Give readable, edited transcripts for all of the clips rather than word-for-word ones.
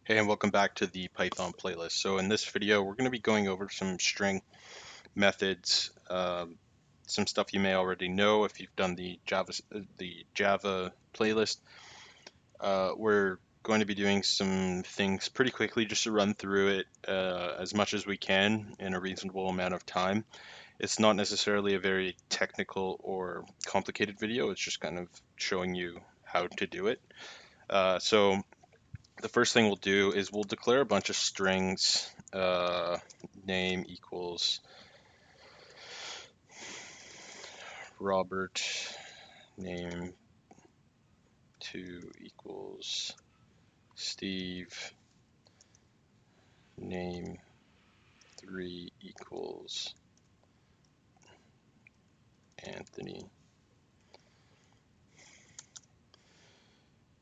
Hey, and welcome back to the Python playlist. So in this video, we're going to be going over some string methods, some stuff you may already know if you've done the Java playlist. We're going to be doing some things pretty quickly just to run through it as much as we can in a reasonable amount of time. It's not necessarily a very technical or complicated video. It's just kind of showing you how to do it. So the first thing we'll do is we'll declare a bunch of strings. Name equals Robert. Name 2 equals Steve. Name 3 equals Anthony.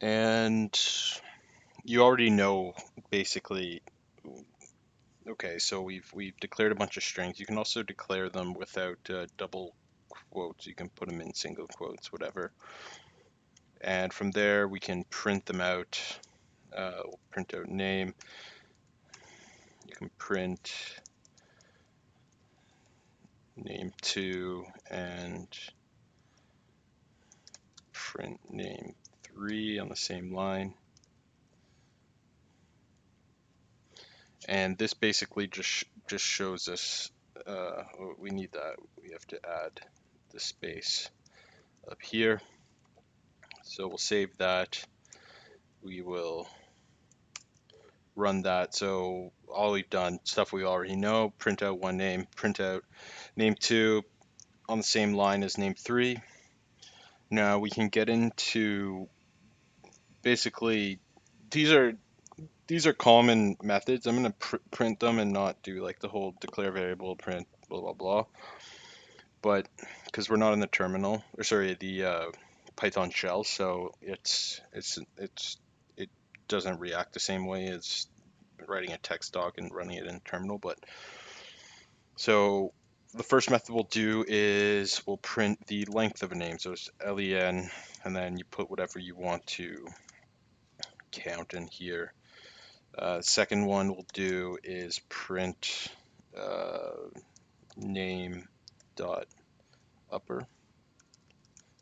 And you already know basically. Okay, so we've declared a bunch of strings. You can also declare them without double quotes. You can put them in single quotes, whatever. And from there we can print them out. We'll print out name. You can print name 2 and print name 3 on the same line. And this basically just shows us we need that. We have to add the space up here. So we'll save that. We will run that. So all we've done, stuff we already know, print out one name, print out name 2 on the same line as name 3. Now we can get into basically these are common methods. I'm going to print them and not do like the whole declare variable print blah blah blah. But because we're not in the terminal, or sorry, the Python shell, so it doesn't react the same way as writing a text doc and running it in terminal. But so the first method we'll do is we'll print the length of a name. So it's len, and then you put whatever you want to count in here. Second one we'll do is print name dot upper.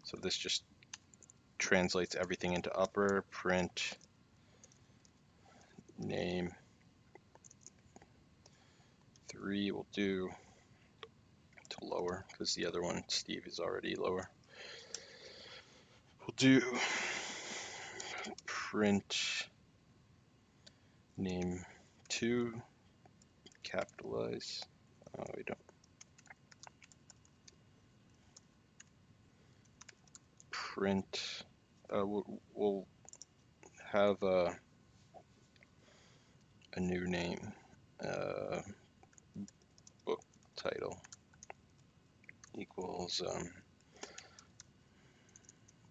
So this just translates everything into upper. Print name 3 will do to lower because the other one, Steve, is already lower. We'll do print name 2 capitalize. Oh, we don't. Print. We'll have a new name. Book title equals.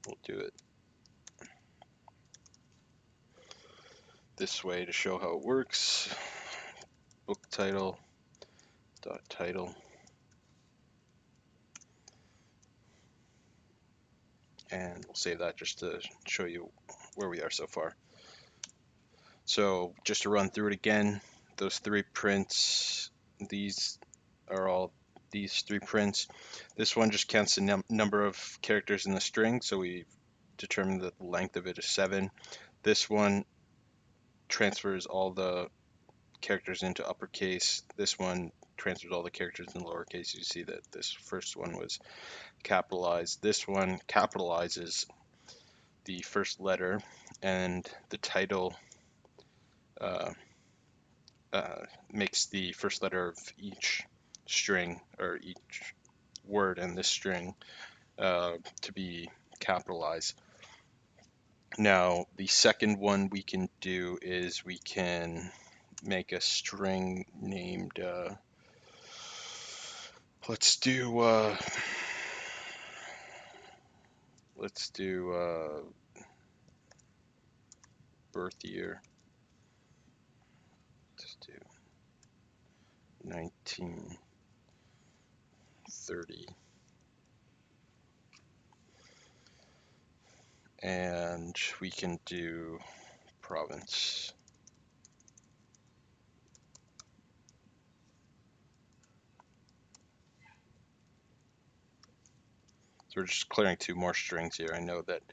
We'll do it this way to show how it works. Book title dot title. And we'll save that just to show you where we are so far. So just to run through it again, those 3 prints, these are all these 3 prints. This one just counts the number of characters in the string, so we determined that the length of it is 7. This one transfers all the characters into uppercase. This one transfers all the characters in lowercase. You see that this first one was capitalized. This one capitalizes the first letter, and the title uh, makes the first letter of each string or each word in this string to be capitalized. Now, the second one we can do is we can make a string named, let's do birth year. Let's do 1930. And we can do province. So we're just clearing two more strings here. I know that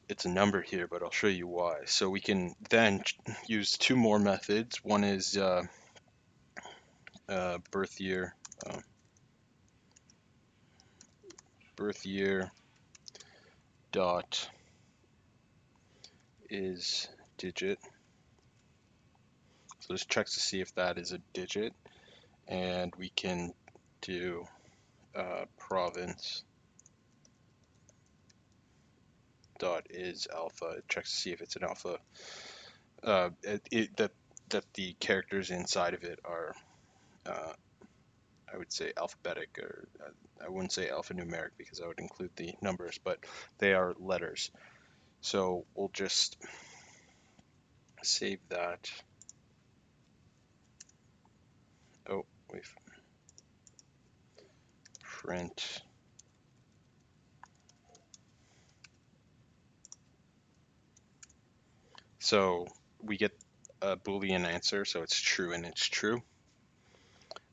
it's a number here, but I'll show you why. So we can then use two more methods. One is birth year, birth year dot is digit. So this checks to see if that is a digit, and we can do province dot is alpha. It checks to see if it's an alpha. That the characters inside of it are, I would say alphabetic, or I wouldn't say alphanumeric because I would include the numbers, but they are letters. So we'll just save that. Oh, we've print. So we get a Boolean answer, so it's true and it's true.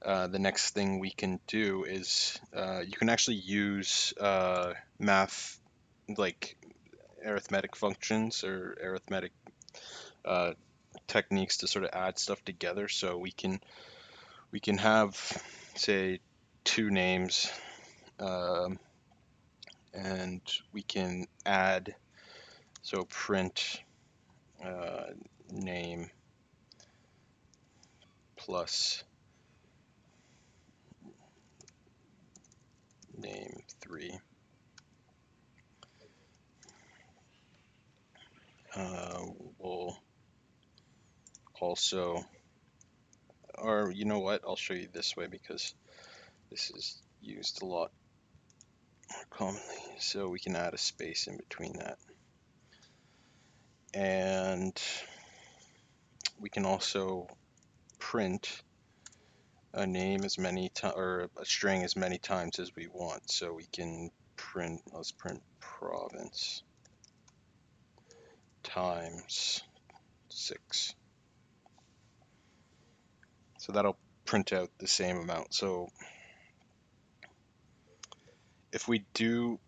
The next thing we can do is you can actually use math, like arithmetic functions or arithmetic uh, techniques to sort of add stuff together. So we can have, say, two names, um, and we can add, so print name plus name 3. We'll also, or you know what, I'll show you this way because this is used a lot more commonly. So we can add a space in between that. And we can also print a name as many times, or a string as many times as we want. So we can print, let's print province times 6. So that'll print out the same amount. So if we do,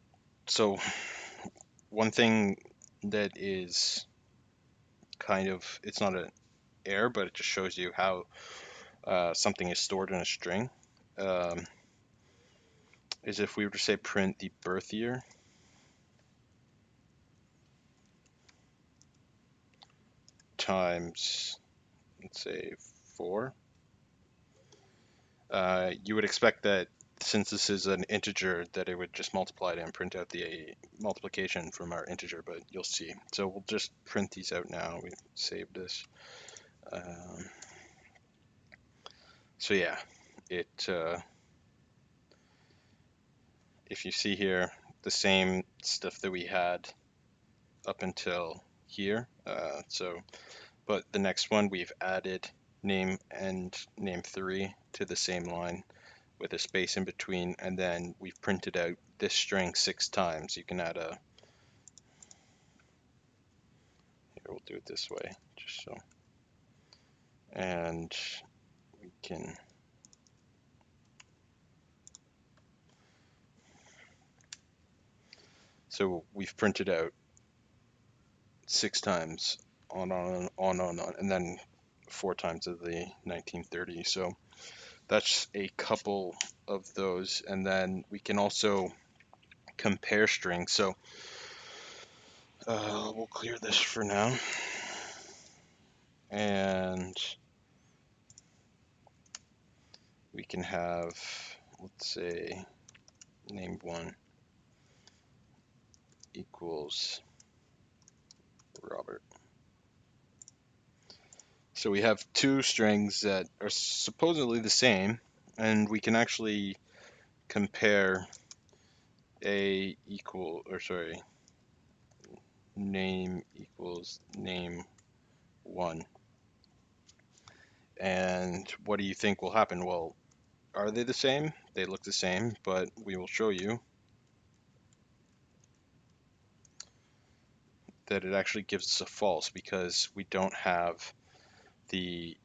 so one thing that is kind of, it's not an error, but it just shows you how something is stored in a string, is if we were to say print the birth year times, let's say 4, you would expect that since this is an integer that it would just multiply it and print out the multiplication from our integer, but you'll see. So we'll just print these out now. We saved this. So yeah, it if you see here, the same stuff that we had up until here. But the next one we've added name and name 3 to the same line with a space in between, and then we've printed out this string 6 times. You can add a, here we'll do it this way, just so, and we can, so we've printed out 6 times on, and then 4 times of the 1930. So that's a couple of those, and then we can also compare strings. So we'll clear this for now, and we can have, let's say, name 1 equals Robert. So we have two strings that are supposedly the same, and we can actually compare name equals name 1. And what do you think will happen? Well, are they the same? They look the same, but we will show you that it actually gives us a false because we don't have the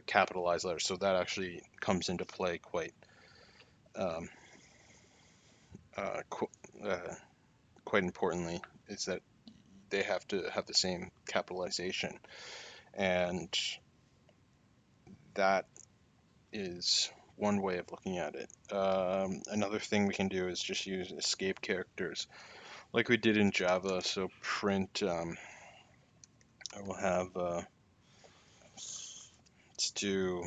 capitalized letters. So that actually comes into play quite quite importantly, is that they have to have the same capitalization, and that is one way of looking at it. Another thing we can do is just use escape characters like we did in Java. So print, I will have, let's do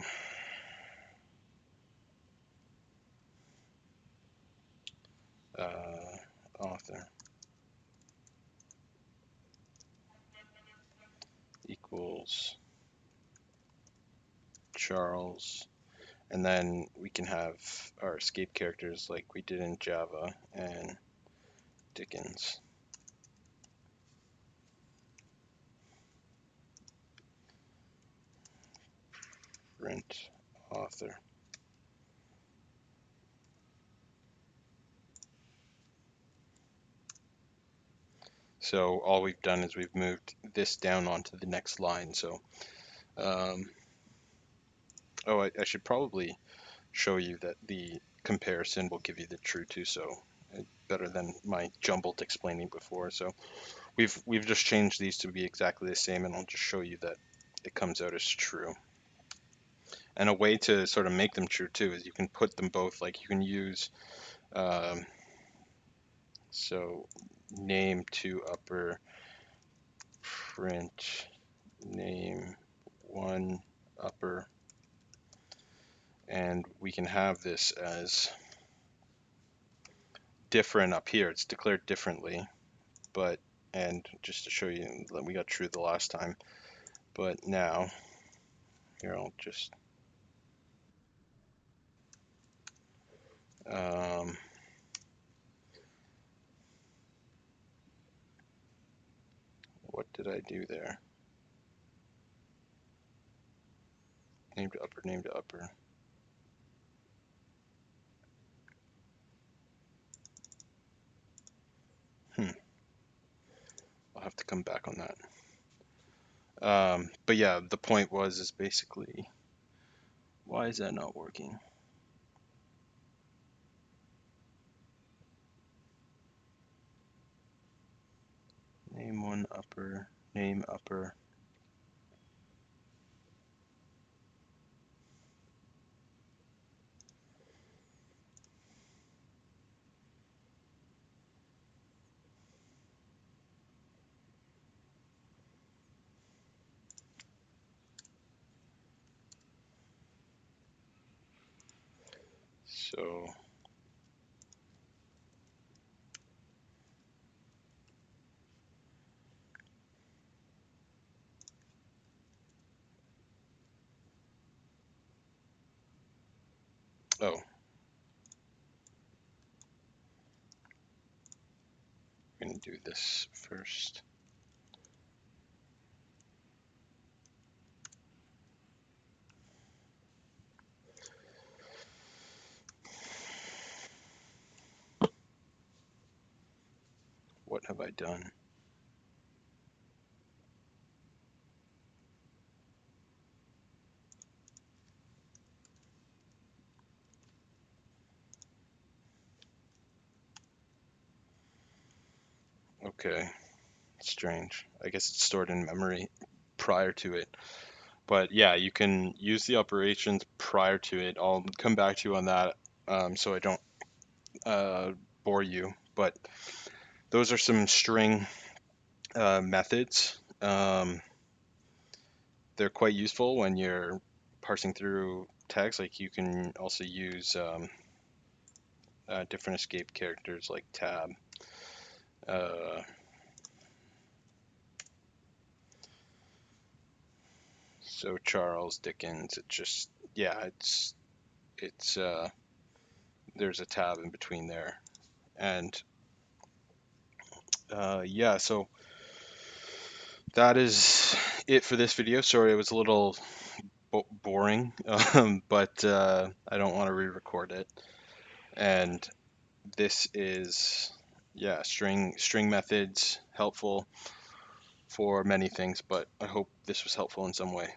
author equals Charles, and then we can have our escape characters like we did in Java, and Dickens. Print author. So all we've done is we've moved this down onto the next line. So, oh, I should probably show you that the comparison will give you the true too. So better than my jumbled explaining before. So we've just changed these to be exactly the same, and I'll just show you that it comes out as true. And a way to sort of make them true too is you can put them both, like you can use, um, so name to upper, print name one upper, and we can have this as different up here. It's declared differently, but, and just to show you that we got true the last time, but now here I'll just um, what did I do there? Name to upper, name to upper. I'll have to come back on that. But yeah, the point was is basically, why is that not working? Name one upper, name upper. So oh, I'm gonna do this first. What have I done? Okay, strange. I guess it's stored in memory prior to it. But yeah, you can use the operations prior to it. I'll come back to you on that, so I don't uh, bore you. But those are some string methods. They're quite useful when you're parsing through text. Like you can also use different escape characters like tab. Uh, so Charles Dickens. It just, yeah, it's there's a tab in between there, and yeah. So that is it for this video. Sorry, it was a little boring, but I don't want to re-record it. And this is, yeah, string methods, helpful for many things, but I hope this was helpful in some way.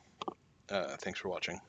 Thanks for watching.